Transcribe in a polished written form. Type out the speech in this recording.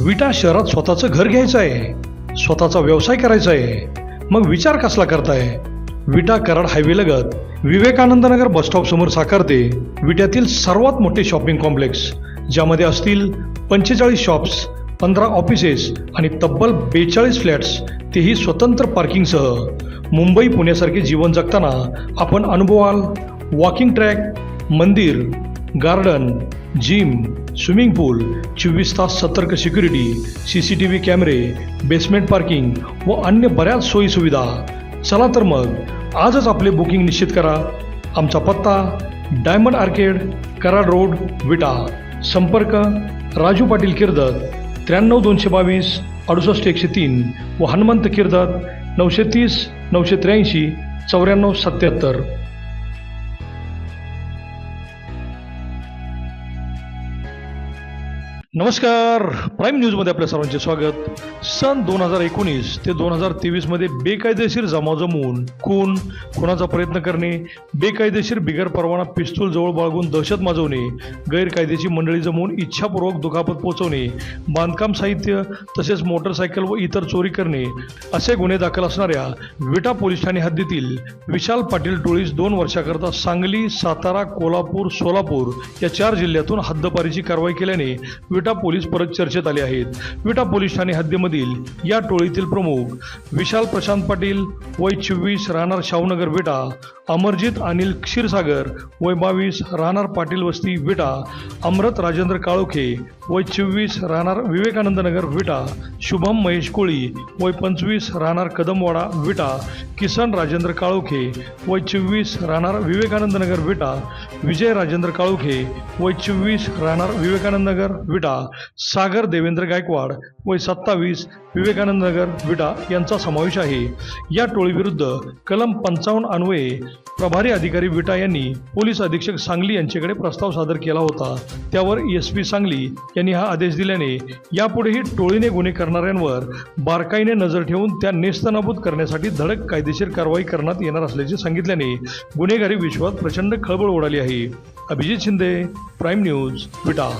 विटा शहरात स्वतःचं घर घ्यायचं आहे, स्वतःचा व्यवसाय करायचा आहे, मग विचार कसला करताय? विटा कराड हायवे लगत विवेकानंद नगर बसस्टॉप समोर साकारते विट्यातील सर्वात मोठे शॉपिंग कॉम्प्लेक्स, ज्यामध्ये असतील 45 शॉप्स, 15 ऑफिसेस आणि तब्बल 42 फ्लॅट्स, तेही स्वतंत्र पार्किंगसह. मुंबई पुण्यासारखे जीवन जगताना आपण अनुभवाल वॉकिंग ट्रॅक, मंदिर, गार्डन, जिम, स्विमिंग पूल, 24 तास सतर्क सिक्युरिटी, CCTV कॅमेरे, बेसमेंट पार्किंग व अन्य बऱ्याच सोयीसुविधा. चला तर मग आजच आपले बुकिंग निश्चित करा. आमचा पत्ता डायमंड आर्केड, कराड रोड, विटा. संपर्क राजू पाटील किर्दत 93 222 68 103 व हनुमंत किर्दत 930 983 94 77. नमस्कार, प्राईम न्यूजमध्ये आपल्या सर्वांचे स्वागत. सन 2019 ते 2023 मध्ये बेकायदेशीर जमाव जमवून खून, खुनाचा प्रयत्न करणे, बेकायदेशीर बिगर परवाना पिस्तूल जवळ बाळगून दहशत माजवणे, गैरकायदेची मंडळी जमवून इच्छापूर्वक दुखापत पोहोचवणे, बांधकाम साहित्य तसेच मोटरसायकल व इतर चोरी करणे असे गुन्हे दाखल असणाऱ्या विटा पोलीस ठाणे हद्दीतील विशाल पाटील टोळीस 2 वर्षाकरता सांगली, सातारा, कोल्हापूर, सोलापूर या 4 जिल्ह्यातून हद्दपारीची कारवाई केल्याने विटा पोलीस परत चर्चेत आले आहेत. विटा पोलीस ठाणे हद्दीमधील या टोळीतील प्रमुख विशाल प्रशांत पाटील वय 24 राहणार शाहूनगर विटा, अमरजित अनिल क्षीरसागर वय 22 राहणार पाटील वस्ती विटा, अमृत राजेंद्र काळोखे वय 24 राहणार विवेकानंद नगर विटा, शुभम महेश कोळी वय 25 राहणार कदमवाडा विटा, किसन राजेंद्र काळोखे वय 24 राहणार विवेकानंद नगर विटा, विजय राजेंद्र काळोखे वय 24 राहणार विवेकानंद नगर विटा, सागर देवेंद्र गायकवाड वय 27 विवेकानंद नगर विटा यांचा समावेश आहे. या टोळीविरुद्ध कलम 55 अन्वये प्रभारी अधिकारी विटा यांनी पोलीस अधीक्षक सांगली यांच्याकडे प्रस्ताव सादर केला होता. त्यावर SP सांगली यांनी हा आदेश दिल्याने यापुढेही टोळीने गुन्हे करणाऱ्यांवर बारकाईने नजर ठेवून त्या नेस्तनाबूत करण्यासाठी धडक कायदेशीर कारवाई करण्यात येणार असल्याचे सांगितल्याने गुन्हेगारी विश्वात प्रचंड खळबळ उडाली आहे. अभिजित शिंदे, प्राईम न्यूज, विटा.